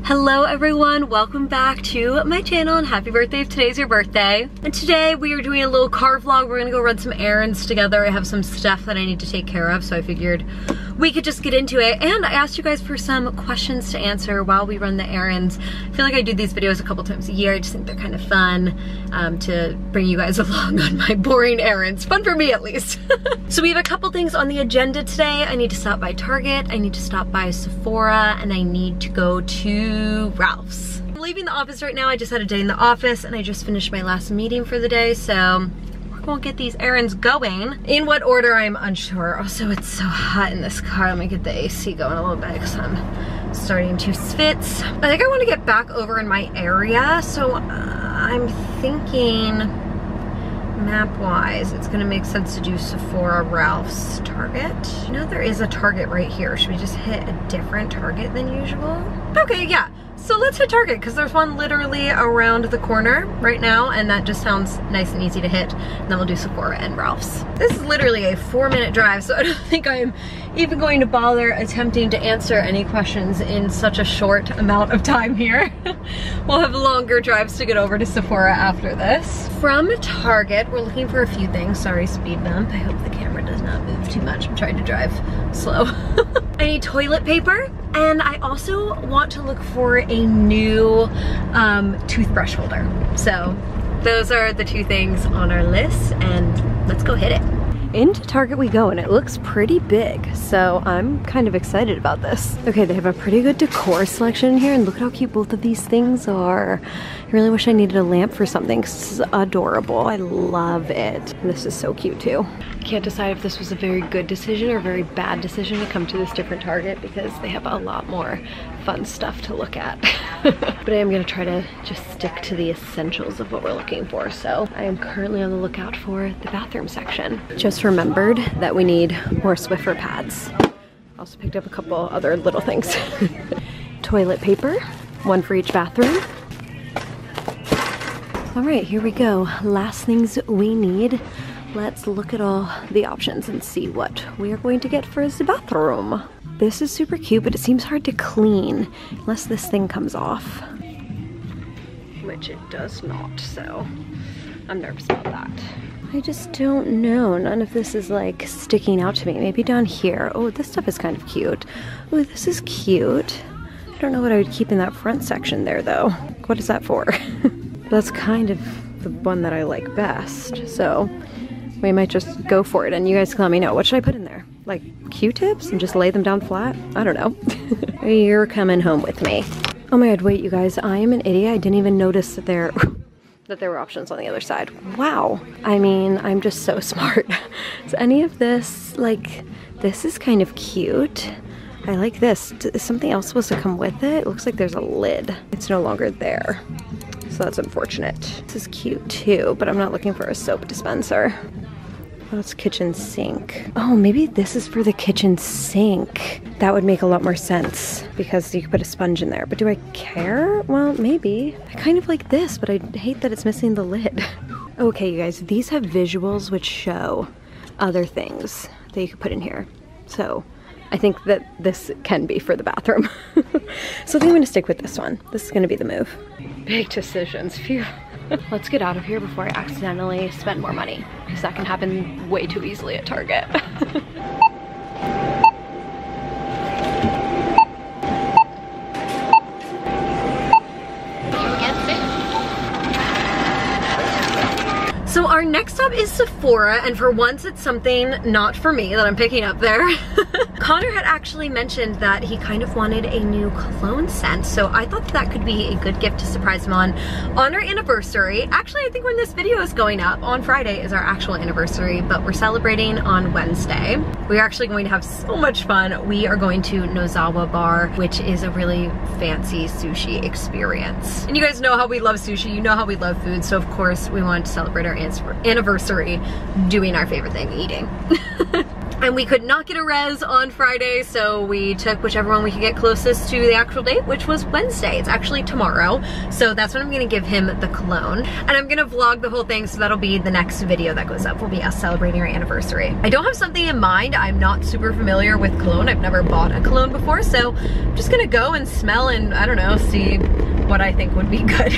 Hello everyone, welcome back to my channel and happy birthday if today's your birthday. And today we are doing a little car vlog. We're gonna go run some errands together. I have some stuff that I need to take care of, so I figured we could just get into it. And I asked you guys for some questions to answer while we run the errands. I feel like I do these videos a couple times a year. I just think they're kind of fun to bring you guys along on my boring errands. Fun for me at least. So we have a couple things on the agenda today. I need to stop by Target, I need to stop by Sephora, and I need to go to Ralph's. I'm leaving the office right now. I just had a day in the office and I just finished my last meeting for the day, so we're gonna get these errands going. In what order, I'm unsure. Also, it's so hot in this car. Let me get the AC going a little bit because I'm starting to schwitz. I think I want to get back over in my area, so I'm thinking map-wise, it's gonna make sense to do Sephora, Ralph's, Target. You know, there is a Target right here. Should we just hit a different Target than usual? Okay, yeah. So let's hit Target because there's one literally around the corner right now, and that just sounds nice and easy to hit. And then we'll do Sephora and Ralph's. This is literally a 4-minute drive, so I don't think I'm even going to bother attempting to answer any questions in such a short amount of time here. We'll have longer drives to get over to Sephora after this. From Target, we're looking for a few things. Sorry, speed bump. I hope the camera does not move too much. I'm trying to drive slow. I need toilet paper, and I also want to look for a new toothbrush holder. So those are the two things on our list, and let's go hit it. Into Target we go, and it looks pretty big, so I'm kind of excited about this. Okay, they have a pretty good decor selection in here, and look at how cute both of these things are. I really wish I needed a lamp for something. This is adorable. I love it. And this is so cute too. I can't decide if this was a very good decision or a very bad decision to come to this different Target because they have a lot more fun stuff to look at. But I am gonna try to just stick to the essentials of what we're looking for. So I am currently on the lookout for the bathroom section. Just remembered that we need more Swiffer pads. Also picked up a couple other little things. Toilet paper, one for each bathroom. All right, here we go. Last things we need. Let's look at all the options and see what we are going to get for the bathroom. This is super cute, but it seems hard to clean unless this thing comes off, which it does not, so I'm nervous about that. I just don't know. None of this is like sticking out to me. Maybe down here. Oh, this stuff is kind of cute. Oh, this is cute. I don't know what I would keep in that front section there though. What is that for? That's kind of the one that I like best, so we might just go for it, and you guys can let me know. What should I put in there? Like Q-tips and just lay them down flat? I don't know. You're coming home with me. Oh my god, wait you guys, I am an idiot. I didn't even notice that there were options on the other side. Wow. I mean, I'm just so smart. Is any of this, like, this is kind of cute. I like this. Is something else supposed to come with it? It looks like there's a lid. It's no longer there. So that's unfortunate. This is cute too, but I'm not looking for a soap dispenser. Oh, it's kitchen sink. Oh, maybe this is for the kitchen sink. That would make a lot more sense because you could put a sponge in there. But do I care? Well, maybe. I kind of like this, but I hate that it's missing the lid. Okay, you guys, these have visuals which show other things that you could put in here. So I think that this can be for the bathroom. So I think I'm gonna stick with this one. This is gonna be the move. Big decisions, phew. Let's get out of here before I accidentally spend more money, because that can happen way too easily at Target. So our next stop is Sephora, and for once it's something not for me that I'm picking up there. Connor had actually mentioned that he kind of wanted a new cologne scent, so I thought that could be a good gift to surprise him on our anniversary. Actually, I think when this video is going up, on Friday is our actual anniversary, but we're celebrating on Wednesday. We're actually going to have so much fun. We are going to Nozawa Bar, which is a really fancy sushi experience. And you guys know how we love sushi, you know how we love food, so of course we wanted to celebrate our anniversary doing our favorite thing, eating. And we could not get a res on Friday, so we took whichever one we could get closest to the actual date, which was Wednesday. It's actually tomorrow, so that's when I'm gonna give him the cologne. And I'm gonna vlog the whole thing, so that'll be the next video that goes up, will be us celebrating our anniversary. I don't have something in mind. I'm not super familiar with cologne. I've never bought a cologne before, so I'm just gonna go and smell and, I don't know, see what I think would be good.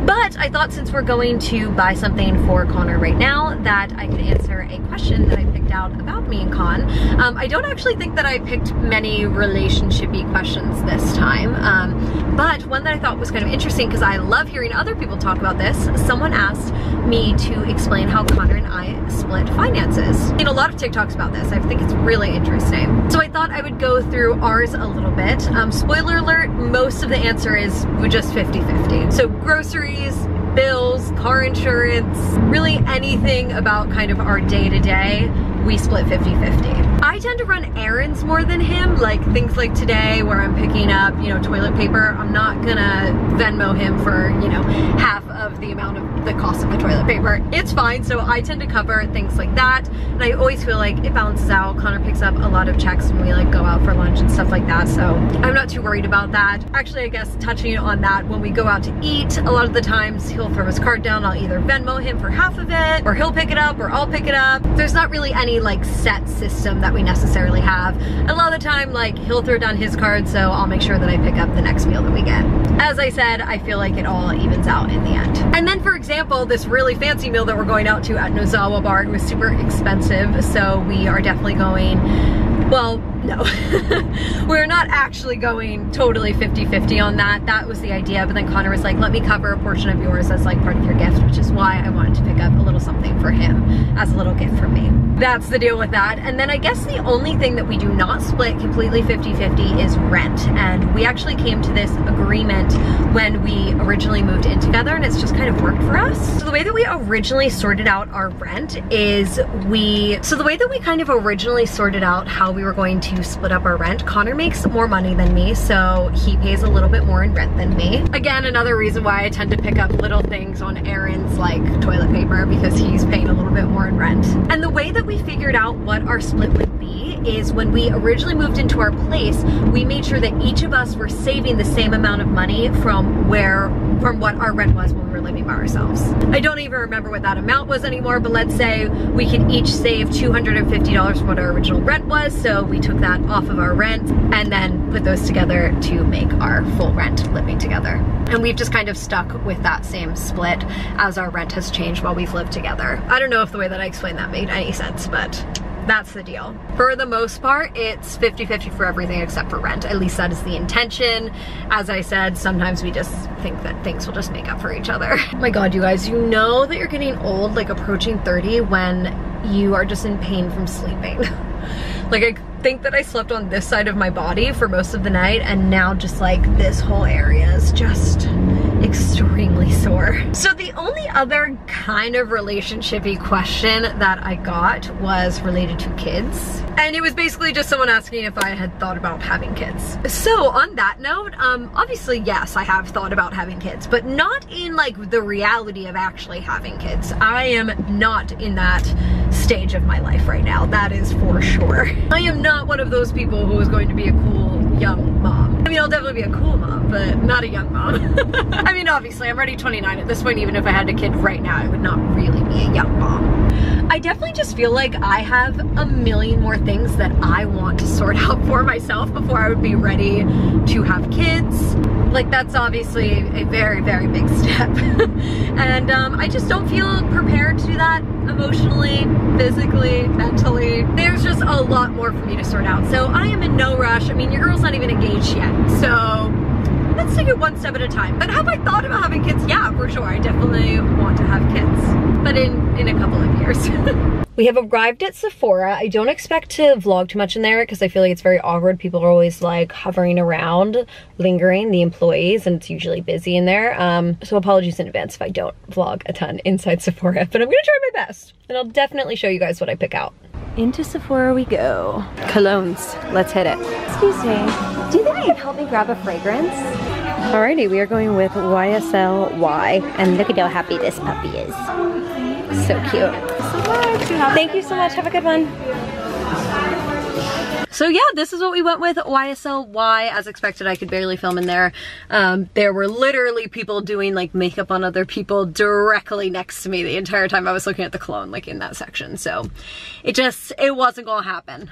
But I thought since we're going to buy something for Connor right now, that I could answer a question that I picked out about me and Con. I don't actually think that I picked many relationship-y questions this time, but one that I thought was kind of interesting because I love hearing other people talk about this. Someone asked me to explain how Connor and I split finances. I've seen a lot of TikToks about this. I think it's really interesting. So I thought I would go through ours a little bit. Spoiler alert, most of the answer is we're just 50-50. So groceries, bills, car insurance, really anything about kind of our day-to-day, we split 50-50. I tend to run errands more than him, like things like today where I'm picking up, you know, toilet paper. I'm not gonna Venmo him for, you know, half of the amount of the cost of the toilet paper. It's fine, so I tend to cover things like that. And I always feel like it balances out. Connor picks up a lot of checks when we like go out for lunch and stuff like that, so I'm not too worried about that. Actually, I guess touching on that, when we go out to eat, a lot of the times he'll throw his card down. I'll either Venmo him for half of it, or he'll pick it up, or I'll pick it up. There's not really any like set system that we necessarily have. A lot of the time, like, he'll throw down his card, so I'll make sure that I pick up the next meal that we get. As I said, I feel like it all evens out in the end. And then, for example, this really fancy meal that we're going out to at Nozawa Bar was super expensive, so we are definitely going, well, no. We're not actually going totally 50-50 on that. That was the idea, but then Connor was like, let me cover a portion of yours as like part of your gift, which is why I wanted to pick up a little something for him as a little gift from me. That's the deal with that. And then I guess the only thing that we do not split completely 50-50 is rent. And we actually came to this agreement when we originally moved in together, and it's just kind of worked for us. So the way that we originally sorted out our rent is so the way that we kind of originally sorted out how we were going to split up our rent, Connor makes more money than me, so he pays a little bit more in rent than me. Again, another reason why I tend to pick up little things on errands like toilet paper, because he's paying a little bit more in rent. And the way that we figured out what our split would be is when we originally moved into our place, we made sure that each of us were saving the same amount of money from what our rent was when we were living by ourselves. I don't even remember what that amount was anymore, but let's say we could each save $250 from what our original rent was, so we took that off of our rent and then put those together to make our full rent living together. And we've just kind of stuck with that same split as our rent has changed while we've lived together. I don't know if the way that I explained that made any sense, but that's the deal. For the most part, it's 50-50 for everything except for rent. At least that is the intention. As I said, sometimes we just think that things will just make up for each other. Oh my God, you guys, you know that you're getting old, like approaching 30, when you are just in pain from sleeping. Like, I think that I slept on this side of my body for most of the night, and now just like this whole area is just extremely sore. So the only other kind of relationship-y question that I got was related to kids. And it was basically just someone asking if I had thought about having kids. So on that note, obviously yes, I have thought about having kids, but not in like the reality of actually having kids. I am not in that stage of my life right now, that is for sure. I am not one of those people who is going to be a cool young mom. I mean, I'll definitely be a cool mom, but not a young mom. I mean, obviously, I'm already 29 at this point. Even if I had a kid right now, I would not really be a young mom. I definitely just feel like I have a million more things that I want to sort out for myself before I would be ready to have kids. Like, that's obviously a very, very big step. And I just don't feel prepared to do that emotionally, physically, mentally. There's just a lot more for me to sort out. So I am in no rush. I mean, your girl's not even engaged yet. So let's take it one step at a time. But have I thought about having kids? Yeah, for sure. I definitely want to have kids, but in a couple of years. We have arrived at Sephora. I don't expect to vlog too much in there because I feel like it's very awkward. People are always like hovering around, lingering, the employees, and it's usually busy in there. So apologies in advance if I don't vlog a ton inside Sephora, but I'm gonna try my best. And I'll definitely show you guys what I pick out. Into Sephora we go. Colognes, let's hit it. Excuse me, do you think you could help me grab a fragrance? Alrighty, we are going with YSL Y, and look at how happy this puppy is. So cute. Thank you so much. Have a good one. So yeah, this is what we went with. YSL. As expected, I could barely film in there. There were literally people doing like makeup on other people directly next to me the entire time I was looking at the cologne, like in that section. So it wasn't gonna happen.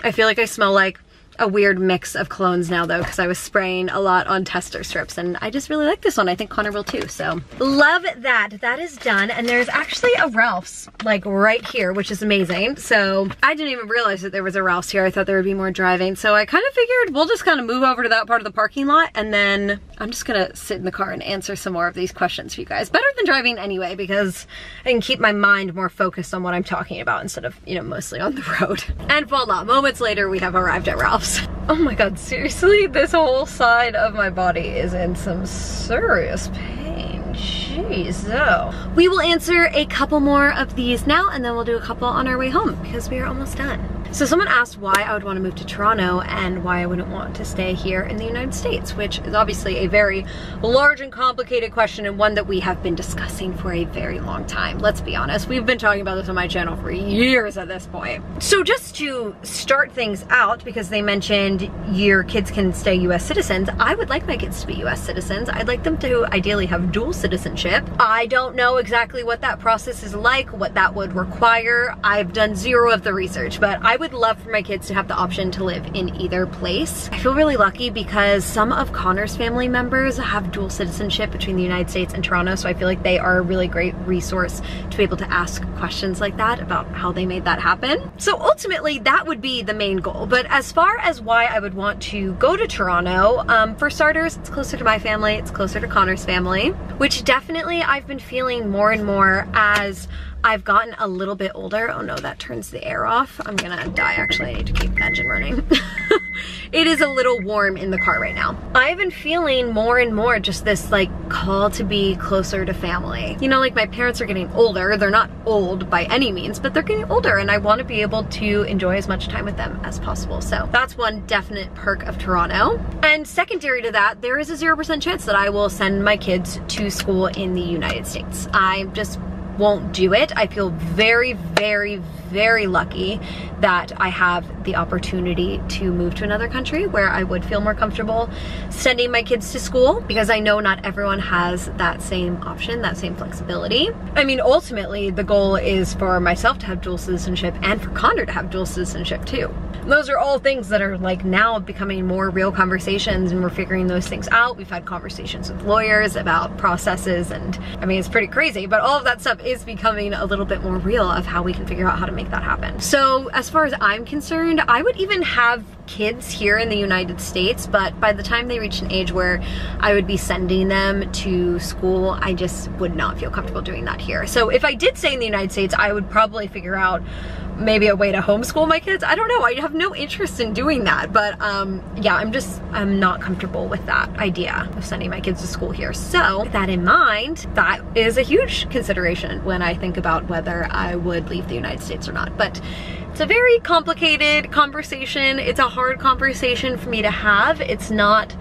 I feel like I smell like a weird mix of colognes now though, because I was spraying a lot on tester strips, and I just really like this one. I think Connor will too, so love that. That is done, and there's actually a Ralph's like right here, which is amazing. So I didn't even realize that there was a Ralph's here. I thought there would be more driving, so I kind of figured we'll just kind of move over to that part of the parking lot, and then I'm just gonna sit in the car and answer some more of these questions for you guys. Better than driving anyway, because I can keep my mind more focused on what I'm talking about instead of, you know, mostly on the road. And voila, moments later we have arrived at Ralph's. Oh my god, seriously? This whole side of my body is in some serious pain. Jeez, though. We will answer a couple more of these now, and then we'll do a couple on our way home because we are almost done. So someone asked why I would want to move to Toronto and why I wouldn't want to stay here in the United States, which is obviously a very large and complicated question, and one that we have been discussing for a very long time. Let's be honest, we've been talking about this on my channel for years at this point. So just to start things out, because they mentioned your kids can stay US citizens, I would like my kids to be US citizens. I'd like them to ideally have dual citizenship. I don't know exactly what that process is like, what that would require. I've done zero of the research, but I would love for my kids to have the option to live in either place. I feel really lucky because some of Connor's family members have dual citizenship between the United States and Toronto, so I feel like they are a really great resource to be able to ask questions like that about how they made that happen. So ultimately that would be the main goal. But as far as why I would want to go to Toronto, for starters, it's closer to my family, it's closer to Connor's family, which definitely I've been feeling more and more as I've gotten a little bit older. Oh no, that turns the air off. I'm gonna die, actually. I need to keep the engine running. It is a little warm in the car right now. I've been feeling more and more just this like call to be closer to family. You know, like my parents are getting older. They're not old by any means, but they're getting older, and I want to be able to enjoy as much time with them as possible. So that's one definite perk of Toronto. And secondary to that, there is a 0% chance that I will send my kids to school in the United States. I just won't do it. I feel very, very, very lucky that I have the opportunity to move to another country where I would feel more comfortable sending my kids to school, because I know not everyone has that same option, that same flexibility. I mean, ultimately, the goal is for myself to have dual citizenship and for Connor to have dual citizenship too. And those are all things that are like now becoming more real conversations, and we're figuring those things out. We've had conversations with lawyers about processes, and I mean, it's pretty crazy, but all of that stuff is becoming a little bit more real of how we can figure out how to make that happen. So as far as I'm concerned, I would even have kids here in the United States, but by the time they reach an age where I would be sending them to school, I just would not feel comfortable doing that here. So if I did stay in the United States, I would probably figure out maybe a way to homeschool my kids. I don't know, I have no interest in doing that, but yeah, I'm not comfortable with that idea of sending my kids to school here. So with that in mind, that is a huge consideration when I think about whether I would leave the United States or not. But it's a very complicated conversation. It's a hard conversation for me to have. It's not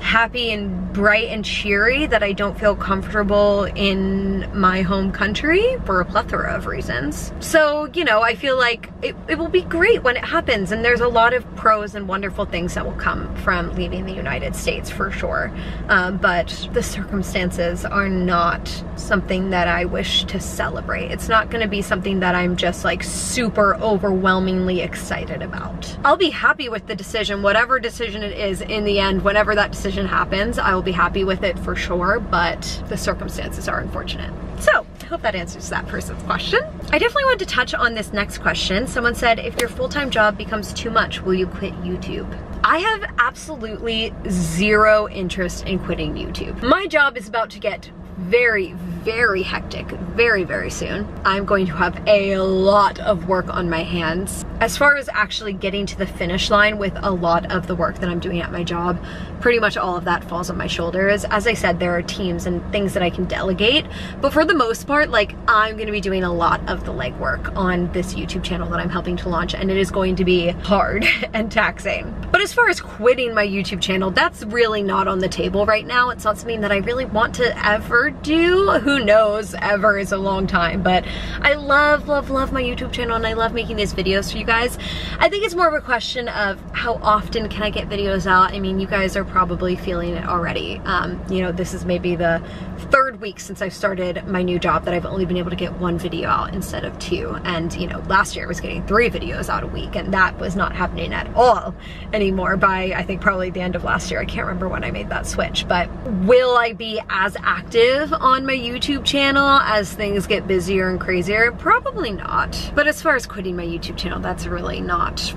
happy and bright and cheery that I don't feel comfortable in my home country for a plethora of reasons. So, you know, I feel like it will be great when it happens, and there's a lot of pros and wonderful things that will come from leaving the United States for sure. But the circumstances are not something that I wish to celebrate. It's not gonna be something that I'm just like super overwhelmingly excited about. I'll be happy with the decision, whatever decision it is in the end. Whenever that decision happens, I will be happy with it for sure, but the circumstances are unfortunate. So I hope that answers that person's question. I definitely wanted to touch on this next question. Someone said, if your full-time job becomes too much, will you quit YouTube? I have absolutely zero interest in quitting YouTube. My job is about to get very, very hectic very, very soon. I'm going to have a lot of work on my hands. As far as actually getting to the finish line with a lot of the work that I'm doing at my job, pretty much all of that falls on my shoulders. As I said, there are teams and things that I can delegate, but for the most part, like, I'm gonna be doing a lot of the legwork on this YouTube channel that I'm helping to launch, and it is going to be hard and taxing. But as far as quitting my YouTube channel, that's really not on the table right now. It's not something that I really want to ever do. Who knows, ever is a long time, but I love, love, love my YouTube channel, and I love making these videos for you guys. I think it's more of a question of how often can I get videos out. I mean, you guys are probably feeling it already. You know, this is maybe the 3rd week since I started my new job that I've only been able to get 1 video out instead of 2. And you know, last year I was getting 3 videos out a week, and that was not happening at all anymore by, I think, probably the end of last year. I can't remember when I made that switch. But will I be as active on my YouTube channel as things get busier and crazier? Probably not. But as far as quitting my YouTube channel, that's really not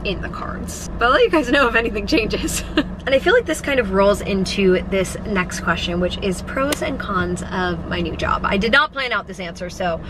in the cards. But I'll let you guys know if anything changes. And I feel like this kind of rolls into this next question, which is pros and cons of my new job. I did not plan out this answer, so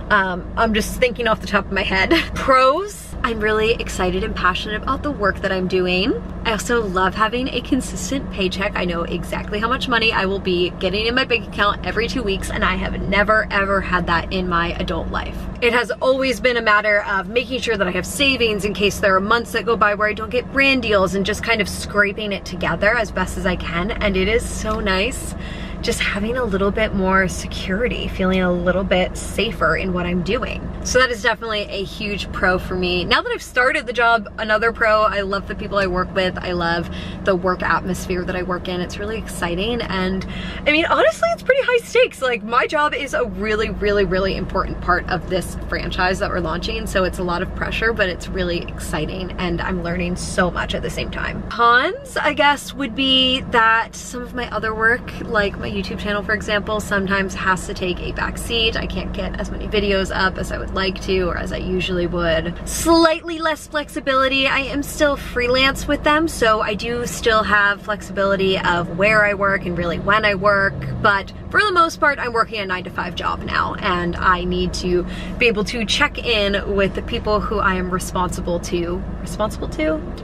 I'm just thinking off the top of my head. Pros, I'm really excited and passionate about the work that I'm doing. I also love having a consistent paycheck. I know exactly how much money I will be getting in my bank account every 2 weeks, and I have never ever had that in my adult life. It has always been a matter of making sure that I have savings in case there are months that go by where I don't get brand deals, and just kind of scraping it together as best as I can. And it is so nice just having a little bit more security, feeling a little bit safer in what I'm doing. So that is definitely a huge pro for me. Now that I've started the job, another pro, I love the people I work with. I love the work atmosphere that I work in. It's really exciting. And I mean, honestly, it's pretty high stakes. Like, my job is a really, really, really important part of this franchise that we're launching. So it's a lot of pressure, but it's really exciting, and I'm learning so much at the same time. Cons, I guess, would be that some of my other work, like my YouTube channel, for example, sometimes has to take a back seat. I can't get as many videos up as I would like to, or as I usually would. Slightly less flexibility. I am still freelance with them, so I do still have flexibility of where I work and really when I work, but for the most part, I'm working a 9-to-5 job now, and I need to be able to check in with the people who I am responsible to?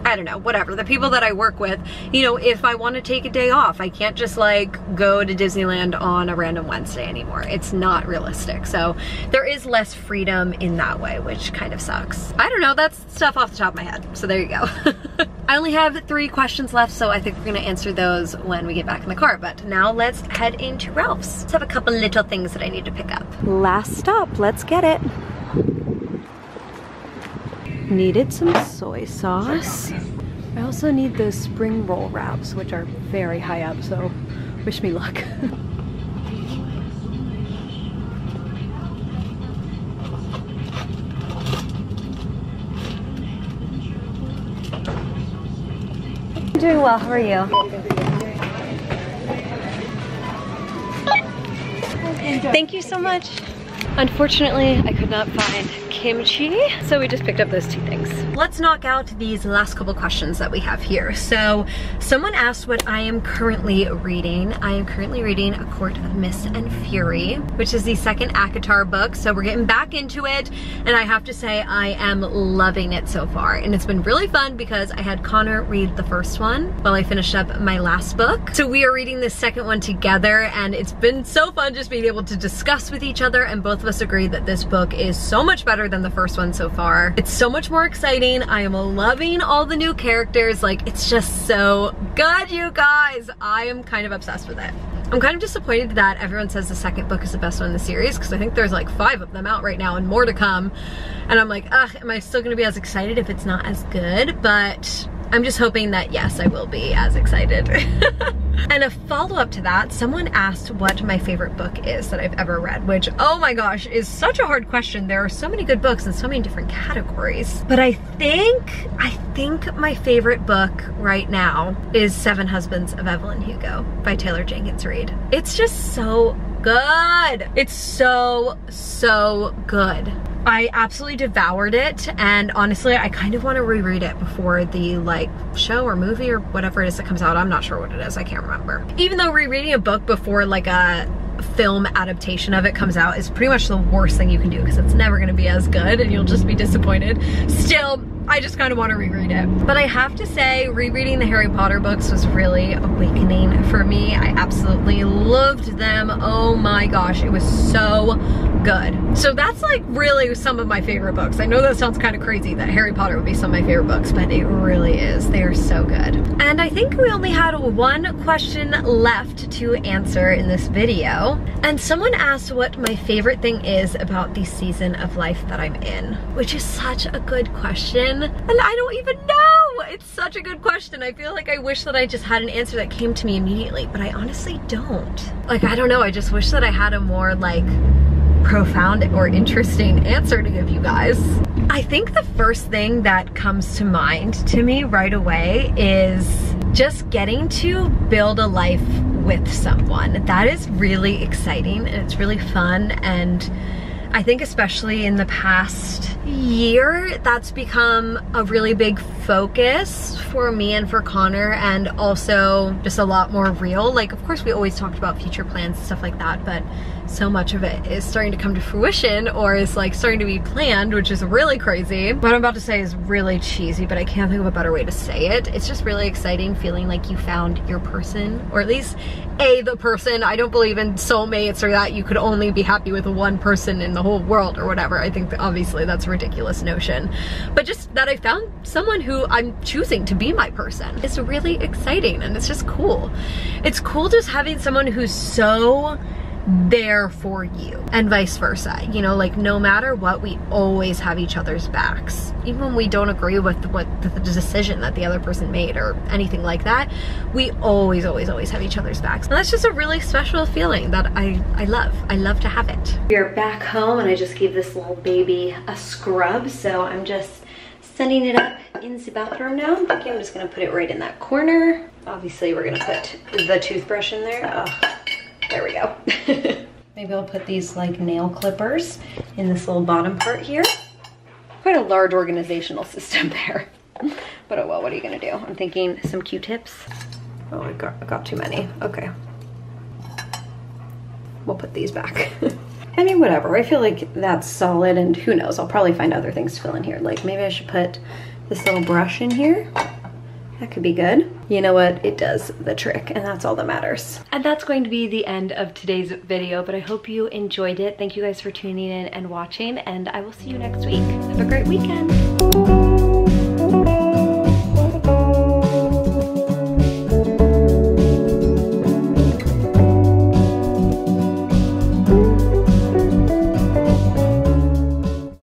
I don't know, whatever. The people that I work with, you know, if I want to take a day off, I can't just like go to Disneyland on a random Wednesday anymore. It's not realistic. So there is less freedom in that way, which kind of sucks. I don't know, that's stuff off the top of my head. So there you go. I only have 3 questions left, so I think we're gonna answer those when we get back in the car. But now let's head into Ralph's. Let's have a couple little things that I need to pick up. Last stop, let's get it. Needed some soy sauce. I also need those spring roll wraps, which are very high up, so wish me luck. I'm doing well, how are you? Thank you so much. Unfortunately, I could not find kimchi, so we just picked up those 2 things. Let's knock out these last couple questions that we have here. So someone asked what I am currently reading. I am currently reading A Court of Mist and Fury, which is the 2nd ACOTAR book. So we're getting back into it, and I have to say I am loving it so far. And it's been really fun because I had Connor read the first one while I finished up my last book. So we are reading the 2nd one together, and it's been so fun just being able to discuss with each other, and both of us agree that this book is so much better than the first one so far. It's so much more exciting. I am loving all the new characters. Like, it's just so good, you guys. I am kind of obsessed with it. I'm kind of disappointed that everyone says the 2nd book is the best one in the series, because I think there's like 5 of them out right now and more to come. And I'm like, ugh, am I still gonna be as excited if it's not as good? But I'm just hoping that yes, I will be as excited. And a follow-up to that, someone asked what my favorite book is that I've ever read, which, oh my gosh, is such a hard question. There are so many good books in so many different categories. But I think my favorite book right now is 7 Husbands of Evelyn Hugo by Taylor Jenkins Reid. It's just so good. It's so, so good. I absolutely devoured it, and honestly, I kind of want to reread it before the like show or movie or whatever it is that comes out. I'm not sure what it is, I can't remember. Even though rereading a book before like a film adaptation of it comes out is pretty much the worst thing you can do, because it's never going to be as good and you'll just be disappointed. Still, I just kind of want to reread it. But I have to say, rereading the Harry Potter books was really awakening for me. I absolutely loved them. Oh my gosh, it was so good. So that's like really some of my favorite books. I know that sounds kind of crazy that Harry Potter would be some of my favorite books, but it really is. They are so good. And I think we only had one question left to answer in this video. And someone asked what my favorite thing is about the season of life that I'm in, which is such a good question. And I don't even know. It's such a good question. I feel like I wish that I just had an answer that came to me immediately, but I honestly don't. Like, I don't know. I just wish that I had a more like profound or interesting answer to give you guys. I think the first thing that comes to mind to me right away is just getting to build a life with someone. That is really exciting and it's really fun, and I think especially in the past year, that's become a really big focus for me and for Connor, and also just a lot more real. Like, of course we always talked about future plans and stuff like that, but so much of it is starting to come to fruition or is like starting to be planned, which is really crazy. What I'm about to say is really cheesy, but I can't think of a better way to say it. It's just really exciting feeling like you found your person, or at least the person. I don't believe in soulmates or that you could only be happy with one person in the whole world or whatever. I think that obviously that's a ridiculous notion, but just that I found someone who I'm choosing to be my person is really exciting, and it's just cool. It's cool just having someone who's so there for you and vice versa, you know, like no matter what, we always have each other's backs. Even when we don't agree with what the decision that the other person made or anything like that, we always have each other's backs. And that's just a really special feeling that I love to have it. We're back home and I just gave this little baby a scrub, so I'm just setting it up in the bathroom now. I'm thinking I'm just gonna put it right in that corner. Obviously we're gonna put the toothbrush in there. Oh. There we go. Maybe I'll put these like nail clippers in this little bottom part here. Quite a large organizational system there. But oh well, what are you gonna do? I'm thinking some Q-tips. Oh, I got too many. Okay. We'll put these back. I mean, whatever. I feel like that's solid, and who knows, I'll probably find other things to fill in here. Like maybe I should put this little brush in here. That could be good. You know what? It does the trick, and that's all that matters. And that's going to be the end of today's video, but I hope you enjoyed it. Thank you guys for tuning in and watching, and I will see you next week. Have a great weekend.